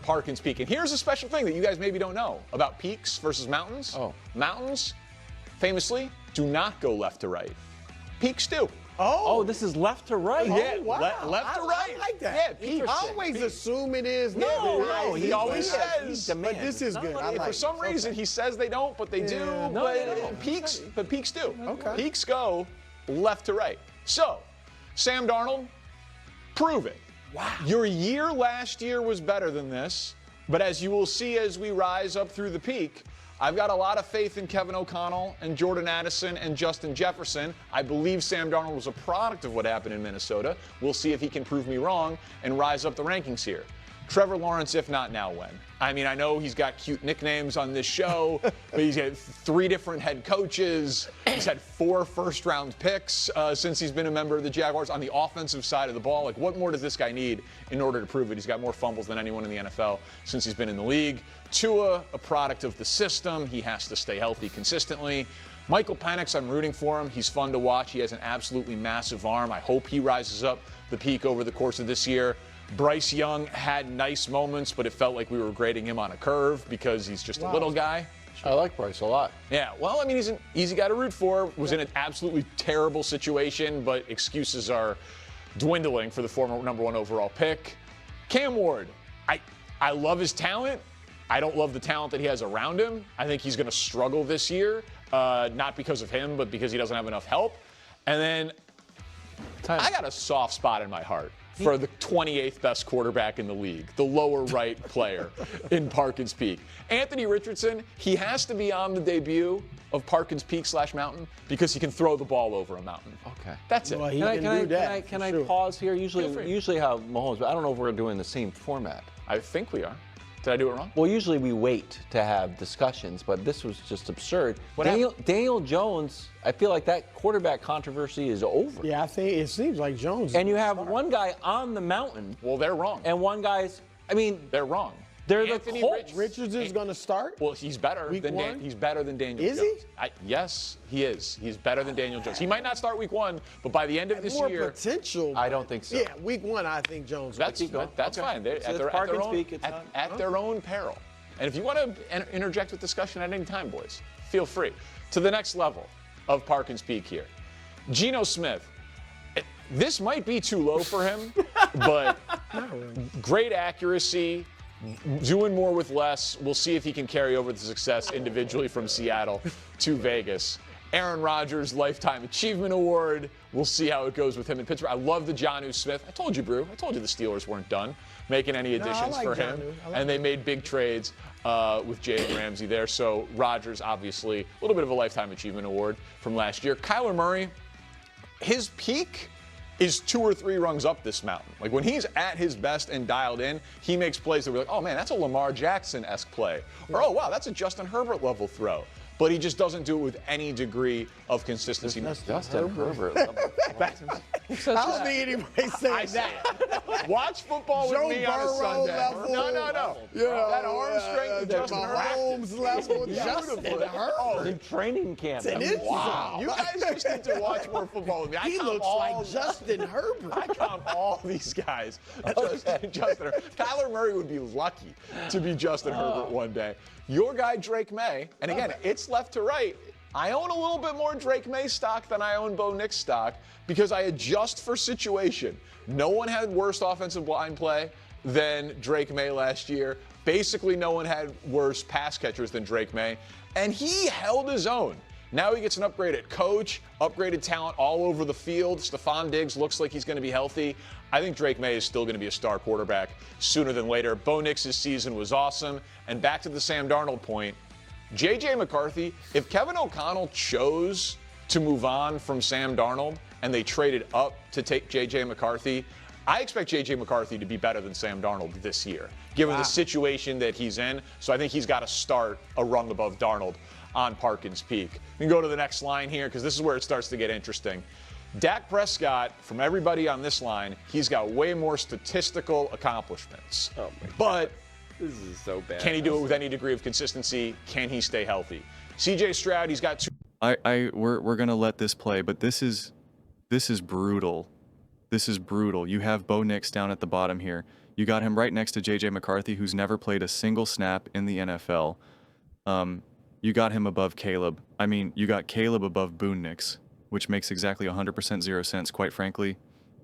Parkins Peak. And here's a special thing that you guys maybe don't know about peaks versus mountains. Oh. Mountains, famously, do not go left to right. Peaks do. Oh, this is left to right. Yeah, wow. left to right. I like that. Yeah, peaks. I always assume it is. No, he always He says. demands. But this is good. I For like some it. reason, he says they don't, but they do. No, but they don't. peaks do. Okay. Peaks go left to right. So, Sam Darnold, prove it. Wow. Your year last year was better than this, but as you will see as we rise up through the peak, I've got a lot of faith in Kevin O'Connell and Jordan Addison and Justin Jefferson. I believe Sam Darnold was a product of what happened in Minnesota. We'll see if he can prove me wrong and rise up the rankings here. Trevor Lawrence, if not now, when? I mean, I know he's got cute nicknames on this show, but he's had 3 different head coaches. He's had 4 first-round picks since he's been a member of the Jaguars on the offensive side of the ball. Like, what more does this guy need in order to prove it? He's got more fumbles than anyone in the NFL since he's been in the league. Tua, a product of the system. He has to stay healthy consistently. Michael Penix, I'm rooting for him. He's fun to watch. He has an absolutely massive arm. I hope he rises up the peak over the course of this year. Bryce Young had nice moments, but it felt like we were grading him on a curve because he's just a little guy. I like Bryce a lot. Yeah, well, I mean, he's an easy guy to root for. Was in an absolutely terrible situation, but excuses are dwindling for the former #1 overall pick. Cam Ward, I love his talent. I don't love the talent that he has around him. I think he's going to struggle this year, not because of him, but because he doesn't have enough help. And then I got a soft spot in my heart for the 28th best quarterback in the league, the lower right player in Parkins Peak. Anthony Richardson, he has to be on the debut of Parkins Peak /Mountain because he can throw the ball over a mountain. Okay. That's it. Well, he Can I, can can I, do can that. I, can for I sure. pause here? Feel free. Usually how Mahomes, but I don't know if we're doing the same format. I think we are. Did I do it wrong? Well, usually we wait to have discussions, but this was just absurd. What Daniel Jones, I feel like that quarterback controversy is over. Yeah, I think it seems like Jones. And you have one guy on the mountain, Well, they're wrong. and one guy's, I mean, They're wrong. They're the Anthony Colts. Richards is going to start. Well, he's better Week than one? he's better than Daniel Is he? Jones. Yes, he is. He's better than Daniel Jones. He might not start week 1, but by the end of this More year, potential. I don't think so. Yeah, week 1, I think Jones. that's keep going. that's Okay. fine. They're So at it's their, Parkins own, Peak, it's at, not- at their own peril. And if you want to interject with discussion at any time, boys, feel free. To the next level of Parkins Peak here. Geno Smith. This might be too low for him, but great accuracy, doing more with less. We'll see if he can carry over the success individually from Seattle to Vegas. Aaron Rodgers Lifetime Achievement Award. We'll see how it goes with him in Pittsburgh. I love the Jonnu Smith. I told you, Brou. I told you the Steelers weren't done making any additions like for him. Jonnu. I like And they made big trades with Jalen Ramsey there. So Rodgers, obviously, a little bit of a Lifetime Achievement Award from last year. Kyler Murray, his peak is 2 or 3 rungs up this mountain. Like when he's at his best and dialed in, he makes plays that we're like, oh man, that's a Lamar Jackson-esque play. Or oh wow, that's a Justin Herbert level throw. But he just doesn't do it with any degree of consistency. Justin Herbert. I don't think anybody said that. Watch football Joe with me on a Burrow Sunday. level. No. Yeah, That arm strength of Justin Mahomes level. Justin Beautiful. Herbert. In training camp. It is. Wow. You guys just need to watch more football with me. I He count looks all like Justin Herbert. I count all these guys. Justin Herbert. Kyler Murray would be lucky to be Justin Herbert one day. Your guy, Drake May, and again, it's left to right. I own a little bit more Drake May stock than I own Bo Nix stock because I adjust for situation. No one had worse offensive line play than Drake May last year. Basically, no one had worse pass catchers than Drake May, and he held his own. Now he gets an upgraded coach, upgraded talent all over the field. Stephon Diggs looks like he's going to be healthy. I think Drake May is still going to be a star quarterback sooner than later. Bo Nix's season was awesome. And back to the Sam Darnold point, J.J. McCarthy, if Kevin O'Connell chose to move on from Sam Darnold and they traded up to take J.J. McCarthy, I expect J.J. McCarthy to be better than Sam Darnold this year, given the situation that he's in. So I think he's got to start a rung above Darnold on Parkins Peak. We can go to the next line here because this is where it starts to get interesting. Dak Prescott, from everybody on this line, he's got way more statistical accomplishments. Oh my but This is so bad. can he do it with any degree of consistency? Can he stay healthy? CJ Stroud, he's got 2. We're gonna let this play, but this is brutal. This is brutal. You have Bo Nix down at the bottom here. You got him right next to J.J. McCarthy, who's never played a single snap in the NFL. You got him above Caleb. I mean, you got Caleb above Boone Nix, which makes exactly 100% 0 sense, quite frankly.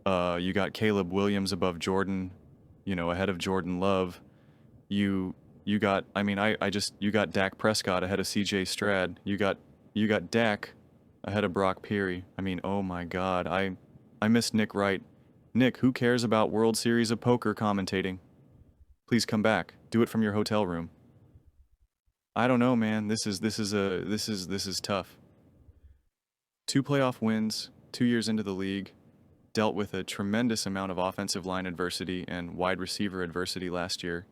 You got Caleb Williams above Jordan, ahead of Jordan Love. You got, you got Dak Prescott ahead of C.J. Stroud. You got Dak ahead of Brock Purdy. I mean, oh my God, I miss Nick Wright. Nick, who cares about World Series of Poker commentating? Please come back. Do it from your hotel room. I don't know, man. This is tough. 2 playoff wins, 2 years into the league, dealt with a tremendous amount of offensive line adversity and wide receiver adversity last year,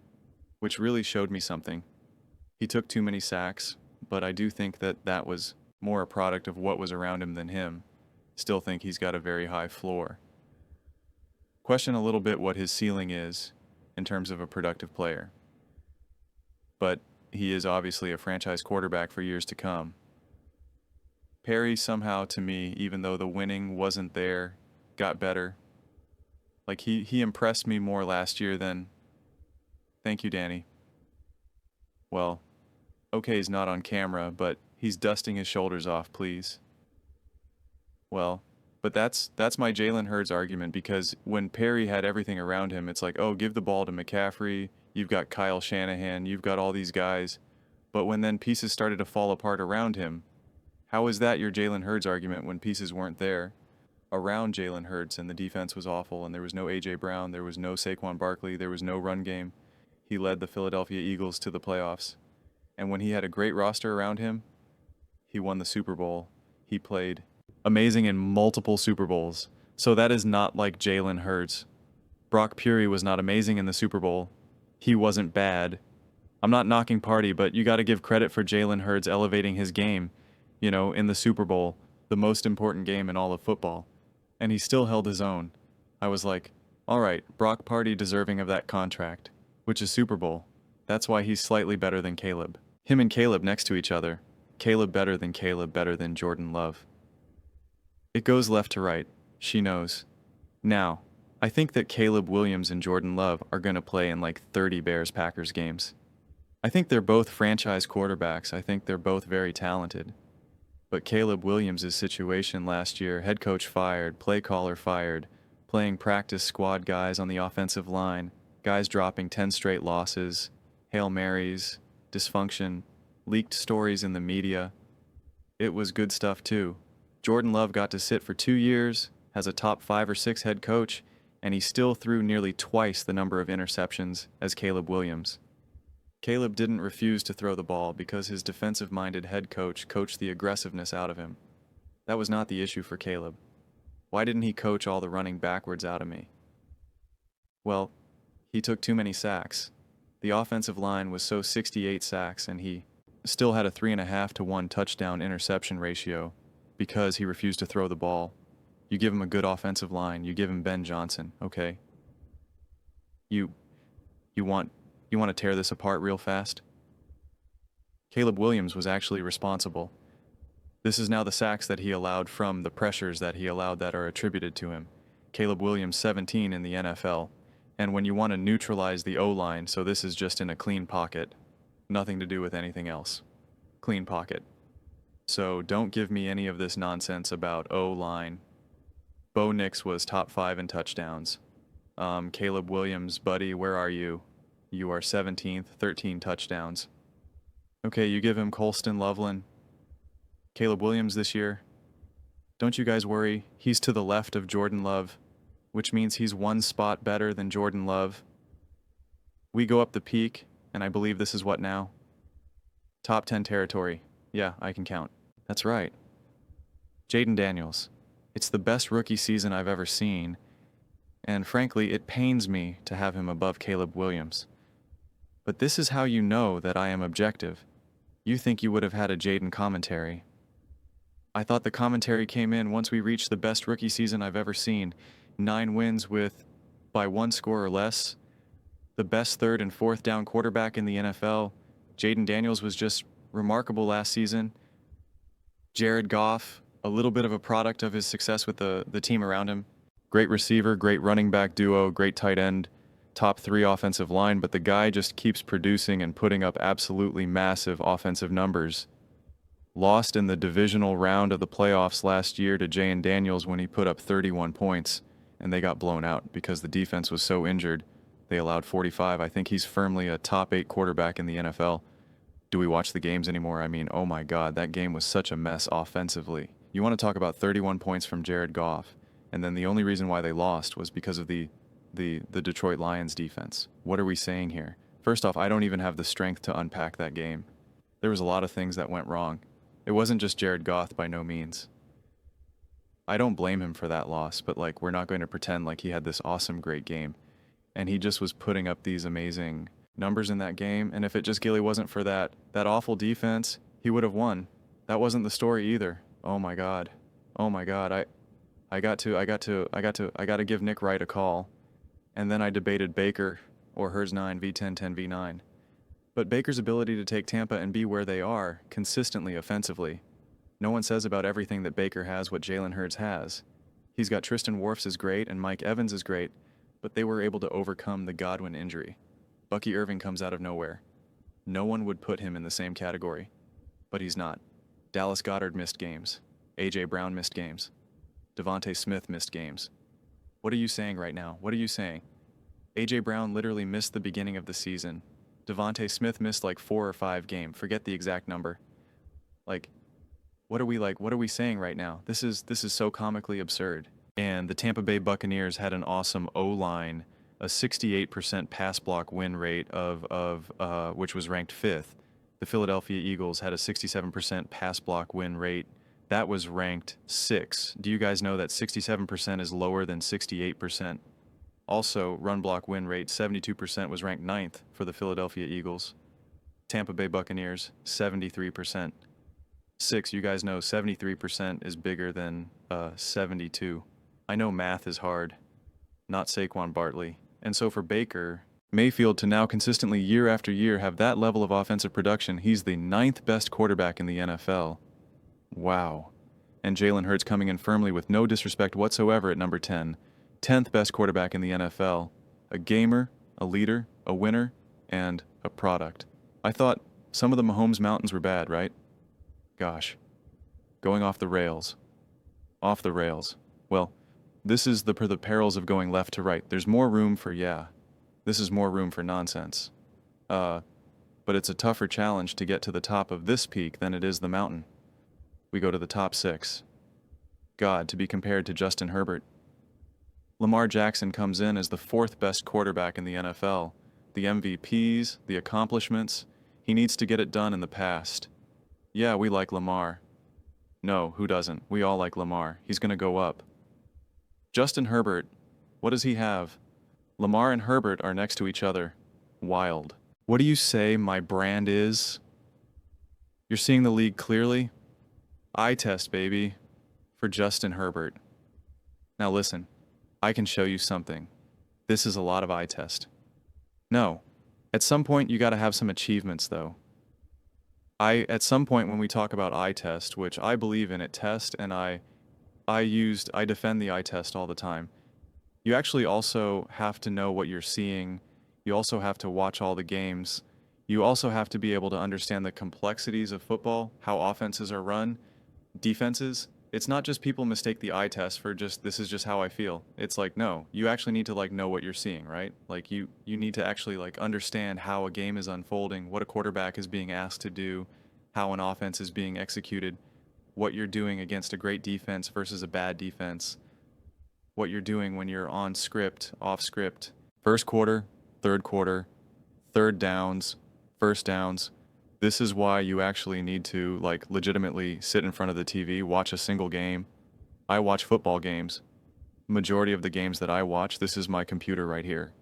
which really showed me something. He took too many sacks, but I do think that was more a product of what was around him than him. Still think he's got a very high floor. Question a little bit what his ceiling is in terms of a productive player. But he is obviously a franchise quarterback for years to come. Perry somehow, to me, even though the winning wasn't there, got better. Like he impressed me more last year than... Thank you, Danny. Well, okay, he's not on camera, but he's dusting his shoulders off, please. Well, but that's my Jalen Hurts argument, because when Perry had everything around him, it's like, oh, give the ball to McCaffrey, you've got Kyle Shanahan, you've got all these guys. But when then pieces started to fall apart around him, how is that your Jalen Hurts argument when pieces weren't there around Jalen Hurts and the defense was awful and there was no A.J. Brown, there was no Saquon Barkley, there was no run game? He led the Philadelphia Eagles to the playoffs. And when he had a great roster around him, he won the Super Bowl. He played amazing in multiple Super Bowls. So that is not like Jalen Hurts. Brock Purdy was not amazing in the Super Bowl. He wasn't bad. I'm not knocking Party, but you got to give credit for Jalen Hurts elevating his game, in the Super Bowl, the most important game in all of football. And he still held his own. I was like, all right, Brock Purdy deserving of that contract, which is Super Bowl. That's why he's slightly better than Caleb. Him and Caleb next to each other. Caleb better than Jordan Love. It goes left to right. She knows. Now, I think that Caleb Williams and Jordan Love are going to play in like 30 Bears-Packers games. I think they're both franchise quarterbacks. I think they're both very talented. But Caleb Williams' situation last year, head coach fired, play caller fired, playing practice squad guys on the offensive line, guys dropping 10 straight losses, Hail Marys, dysfunction, leaked stories in the media. It was good stuff too. Jordan Love got to sit for 2 years, has a top 5 or 6 head coach, and he still threw nearly twice the number of interceptions as Caleb Williams. Caleb didn't refuse to throw the ball because his defensive-minded head coach coached the aggressiveness out of him. That was not the issue for Caleb. Why didn't he coach all the running backwards out of me? Well, he took too many sacks. The offensive line was so 68 sacks, and he still had a 3.5 to 1 touchdown interception ratio because he refused to throw the ball. You give him a good offensive line, you give him Ben Johnson, okay? You want to tear this apart real fast? Caleb Williams was actually responsible. This is now the sacks that he allowed from the pressures that he allowed that are attributed to him. Caleb Williams, 17 in the NFL. And when you want to neutralize the O-line, so this is just in a clean pocket, nothing to do with anything else. Clean pocket. So don't give me any of this nonsense about O-line. Bo Nix was top 5 in touchdowns. Caleb Williams, buddy, where are you? You are 17th, 13 touchdowns. Okay, you give him Colston Loveland. Caleb Williams this year. Don't you guys worry, he's to the left of Jordan Love, which means he's 1 spot better than Jordan Love. We go up the peak, and I believe this is what now? Top 10 territory. Yeah, I can count. That's right. Jaden Daniels. It's the best rookie season I've ever seen, and frankly, it pains me to have him above Caleb Williams. But this is how you know that I am objective. You think you would have had a Jaden commentary. I thought the commentary came in once we reached the best rookie season I've ever seen. 9 wins with, by 1 score or less, the best 3rd and 4th down quarterback in the NFL. Jaden Daniels was just remarkable last season. Jared Goff, a little bit of a product of his success with the team around him. Great receiver, great running back duo, great tight end. top 3 offensive line, but the guy just keeps producing and putting up absolutely massive offensive numbers. Lost in the divisional round of the playoffs last year to Jay Daniels when he put up 31 points, and they got blown out because the defense was so injured. They allowed 45. I think he's firmly a top 8 quarterback in the NFL. Do we watch the games anymore? I mean, oh my God, that game was such a mess offensively. You want to talk about 31 points from Jared Goff, and then the only reason why they lost was because of the Detroit Lions defense. What are we saying here? First off, I don't even have the strength to unpack that game. There was a lot of things that went wrong. It wasn't just Jared Goff by no means. I don't blame him for that loss, but like, we're not going to pretend like he had this awesome, great game. And he just was putting up these amazing numbers in that game. And if it just Gilly wasn't for that awful defense, he would have won. That wasn't the story either. Oh my God. Oh my God. I got to give Nick Wright a call. And then I debated Baker or Hers 9 V10 10 V9. But Baker's ability to take Tampa and be where they are consistently offensively. No one says about everything that Baker has what Jalen Hurts has. He's got Tristan Wirfs is great and Mike Evans is great, but they were able to overcome the Godwin injury. Bucky Irving comes out of nowhere. No one would put him in the same category, but he's not. Dallas Goedert missed games. A.J. Brown missed games. Devontae Smith missed games. What are you saying right now? What are you saying? A.J. Brown literally missed the beginning of the season. Devontae Smith missed like 4 or 5 games. Forget the exact number. What are we saying right now? This is so comically absurd. And the Tampa Bay Buccaneers had an awesome O-line, a 68% pass block win rate of which was ranked 5th. The Philadelphia Eagles had a 67% pass block win rate. That was ranked 6th. Do you guys know that 67% is lower than 68%? Also, run block win rate, 72% was ranked 9th for the Philadelphia Eagles. Tampa Bay Buccaneers, 73%. 6, you guys know 73% is bigger than 72. I know math is hard, not Saquon Barkley. And so for Baker Mayfield to now consistently year after year have that level of offensive production, he's the 9th best quarterback in the NFL. Wow. And Jalen Hurts coming in firmly with no disrespect whatsoever at number 10. 10th best quarterback in the NFL. A gamer, a leader, a winner, and a product. I thought some of the Mahomes mountains were bad, right? Gosh. Going off the rails. Off the rails. Well, this is the perils of going left to right. There's more room for this is more room for nonsense. But it's a tougher challenge to get to the top of this peak than it is the mountain. We go to the top 6. God, to be compared to Justin Herbert. Lamar Jackson comes in as the 4th best quarterback in the NFL. The MVPs, the accomplishments, he needs to get it done in the past. Yeah, we like Lamar. No, who doesn't? We all like Lamar. He's going to go up. Justin Herbert, what does he have? Lamar and Herbert are next to each other. Wild. What do you say my brand is? You're seeing the league clearly? Eye test, baby, for Justin Herbert. Now listen, I can show you something. This is a lot of eye test. No, at some point you got to have some achievements though. At some point when we talk about eye test, which I believe in it, test, and I defend the eye test all the time. You actually also have to know what you're seeing. You also have to watch all the games. You also have to be able to understand the complexities of football, how offenses are run, defenses. It's not just people mistake the eye test for just, this is just how I feel. It's like, no, you actually need to like know what you're seeing, right? Like you need to actually like understand how a game is unfolding, what a quarterback is being asked to do, how an offense is being executed, what you're doing against a great defense versus a bad defense, what you're doing when you're on script, off script, first quarter, third downs, first downs. This is why you actually need to like legitimately sit in front of the TV, watch a single game. I watch football games. Majority of the games that I watch, this is my computer right here.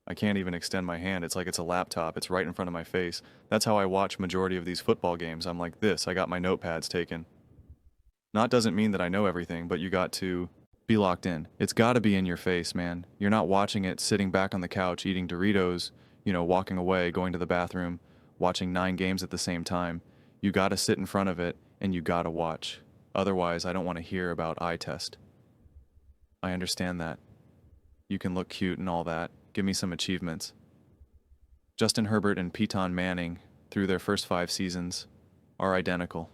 I can't even extend my hand. It's like it's a laptop. It's right in front of my face. That's how I watch majority of these football games. I'm like this. I got my notepads taken. Not doesn't mean that I know everything, but you got to be locked in. It's got to be in your face, man. You're not watching it sitting back on the couch eating Doritos, walking away, going to the bathroom, watching 9 games at the same time. You got to sit in front of it and you got to watch. Otherwise, I don't want to hear about eye test. I understand that. You can look cute and all that, Give me some achievements. Justin Herbert and Peyton Manning, through their first 5 seasons, are identical.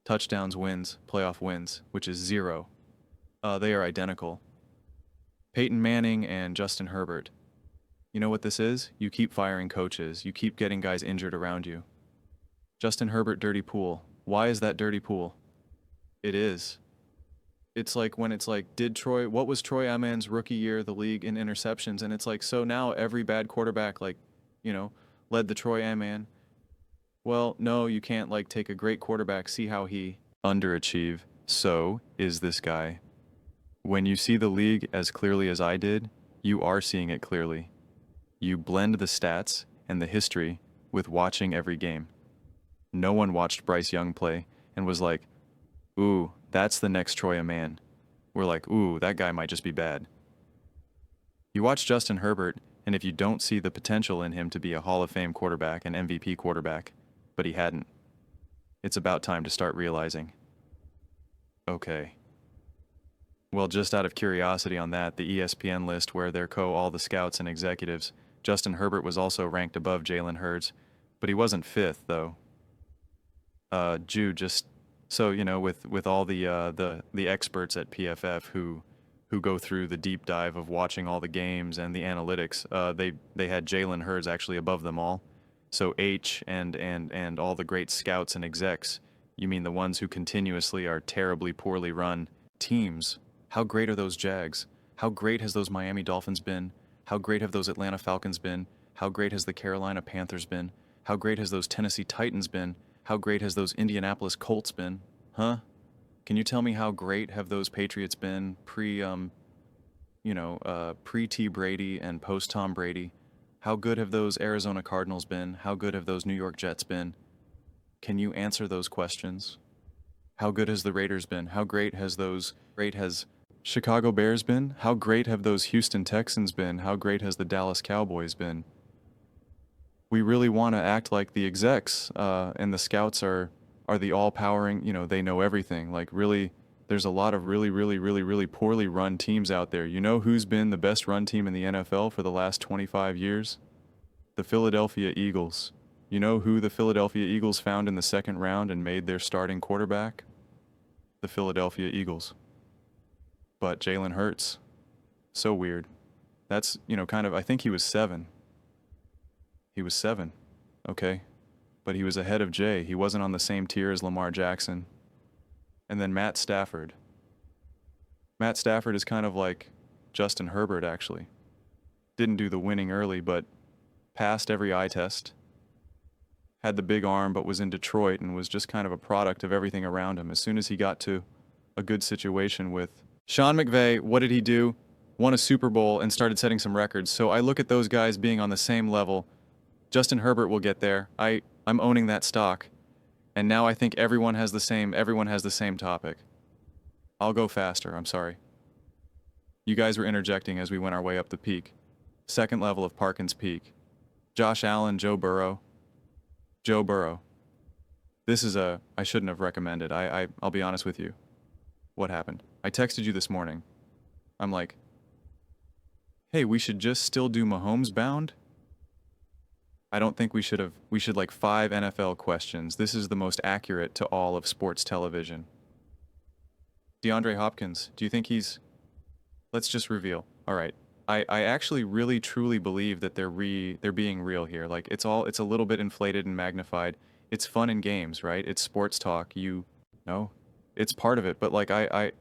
Touchdowns, wins, playoff wins, which is 0. They are identical. Peyton Manning and Justin Herbert. You know what this is? You keep firing coaches. You keep getting guys injured around you. Justin Herbert, dirty pool. Why is that dirty pool? It is. It's like when it's like, what was Troy Aikman's rookie year, the league in interceptions? And it's like, so now every bad quarterback, like, led the Troy Aikman. Well, no, you can't like take a great quarterback, see how he underachieve. So is this guy. When you see the league as clearly as I did, you are seeing it clearly. You blend the stats and the history with watching every game. No one watched Bryce Young play and was like, ooh, that's the next Troy Aikman. We're like, ooh, that guy might just be bad. You watch Justin Herbert, and if you don't see the potential in him to be a Hall of Fame quarterback, an MVP quarterback, but he hadn't, it's about time to start realizing, okay. Well, just out of curiosity on that, the ESPN list where they're all the scouts and executives, Justin Herbert was also ranked above Jalen Hurts, but he wasn't 5th, though. With all the experts at PFF who go through the deep dive of watching all the games and the analytics, they had Jalen Hurts actually above them all. So H and all the great scouts and execs, you mean the ones who continuously are terribly poorly run teams. How great are those Jags? How great has those Miami Dolphins been? How great have those Atlanta Falcons been? How great has the Carolina Panthers been? How great has those Tennessee Titans been? How great has those Indianapolis Colts been? Huh? Can you tell me how great have those Patriots been pre-T Brady and post-Tom Brady? How good have those Arizona Cardinals been? How good have those New York Jets been? Can you answer those questions? How good has the Raiders been? How great has Chicago Bears been? How great have those Houston Texans been? How great has the Dallas Cowboys been? We really want to act like the execs and the scouts are the all-powering, they know everything. Like really, there's a lot of really, really, really, really poorly run teams out there. You know who's been the best run team in the NFL for the last 25 years? The Philadelphia Eagles. You know who the Philadelphia Eagles found in the 2nd round and made their starting quarterback? The Philadelphia Eagles. But Jalen Hurts. So weird. That's, I think he was 7. He was 7, okay? But he was ahead of Jay. He wasn't on the same tier as Lamar Jackson. And then Matt Stafford. Matt Stafford is kind of like Justin Herbert, actually. Didn't do the winning early, but passed every eye test. Had the big arm, but was in Detroit and was just kind of a product of everything around him. As soon as he got to a good situation with Sean McVay, what did he do? Won a Super Bowl and started setting some records. So I look at those guys being on the same level. Justin Herbert will get there. I'm owning that stock. And now I think everyone has the same topic. I'll go faster, I'm sorry. You guys were interjecting as we went our way up the peak. 2nd level of Parkins Peak. Josh Allen, Joe Burrow. Joe Burrow. This is I shouldn't have recommended. I'll be honest with you. What happened? I texted you this morning. I'm like, hey, we should just still do Mahomes bound? I don't think we should like 5 NFL questions. This is the most accurate to all of sports television. DeAndre Hopkins, do you think let's just reveal. All right. I actually really truly believe that they're being real here. Like it's a little bit inflated and magnified. It's fun in games, right? It's sports talk. It's part of it. But like I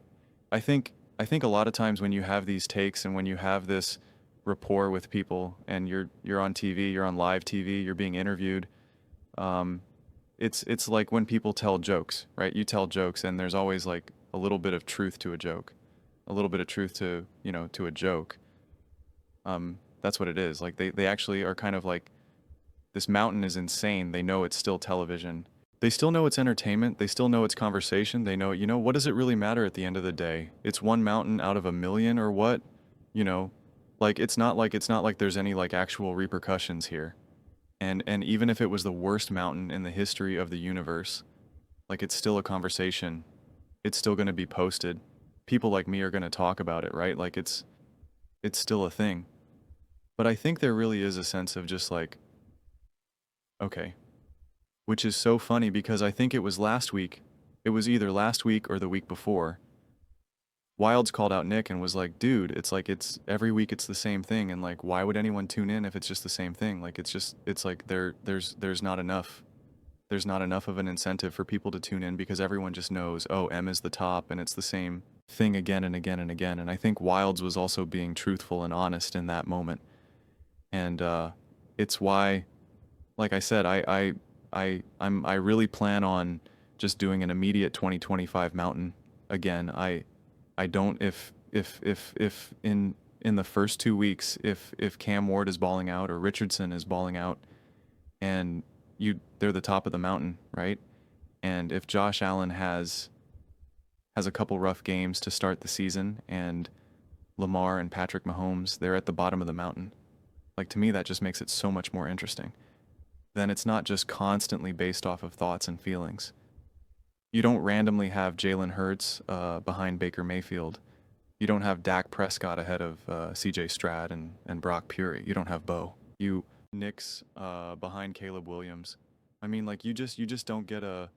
think a lot of times when you have these takes and when you have this rapport with people and you're on TV, you're on live TV, you're being interviewed, it's like when people tell jokes, right? You tell jokes and there's always like a little bit of truth to a joke, a little bit of truth to a joke. That's what it is. Like they actually are kind of like, this mountain is insane. They know it's still television. They still know it's entertainment. They still know it's conversation. They know, what does it really matter at the end of the day? It's one mountain out of a million or what? Like it's not like there's any like actual repercussions here. And even if it was the worst mountain in the history of the universe, like it's still a conversation. It's still going to be posted. People like me are going to talk about it, right? Like it's still a thing. But I think there really is a sense of just like, okay, which is so funny because I think it was last week. It was either last week or the week before. Wilds called out Nick and was like, dude, it's like it's every week it's the same thing, and like why would anyone tune in if it's just the same thing? Like it's like there's not enough. There's not enough of an incentive for people to tune in because everyone just knows, oh, M is the top and it's the same thing again and again and again. And I think Wilds was also being truthful and honest in that moment. And it's why, like I said, I really plan on just doing an immediate 2025 mountain again. I don't if in the first 2 weeks if Cam Ward is balling out or Richardson is balling out and they're the top of the mountain, right? And if Josh Allen has a couple rough games to start the season and Lamar and Patrick Mahomes, they're at the bottom of the mountain. Like, to me, that just makes it so much more interesting. Then it's not just constantly based off of thoughts and feelings. You don't randomly have Jalen Hurts behind Baker Mayfield. You don't have Dak Prescott ahead of CJ Stroud and Brock Purdy. You don't have Bo. You Knicks behind Caleb Williams. I mean, like, you just don't get a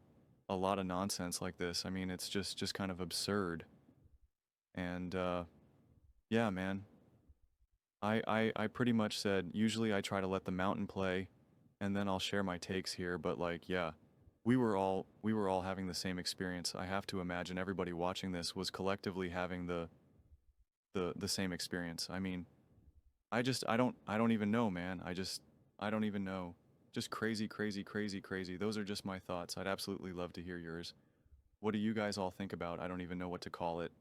lot of nonsense like this. I mean, it's just kind of absurd. And yeah, man. I pretty much said usually I try to let the mountain play and then I'll share my takes here, but like, yeah, we were all having the same experience. I have to imagine everybody watching this was collectively having the same experience. I mean, I don't even know, man. I don't even know. Just crazy, crazy, crazy, crazy. Those are just my thoughts. I'd absolutely love to hear yours. What do you guys all think about? I don't even know what to call it.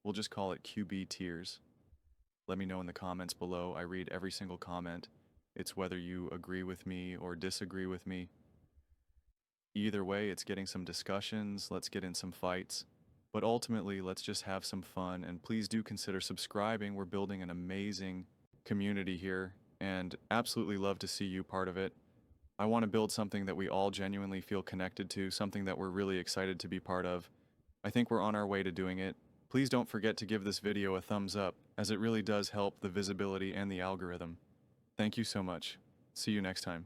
We'll just call it QB Tears. Let me know in the comments below. I read every single comment. It's whether you agree with me or disagree with me. Either way, it's getting some discussions. Let's get in some fights. But ultimately, let's just have some fun. And please do consider subscribing. We're building an amazing community here and absolutely love to see you part of it. I want to build something that we all genuinely feel connected to, something that we're really excited to be part of. I think we're on our way to doing it. Please don't forget to give this video a thumbs up, as it really does help the visibility and the algorithm. Thank you so much. See you next time.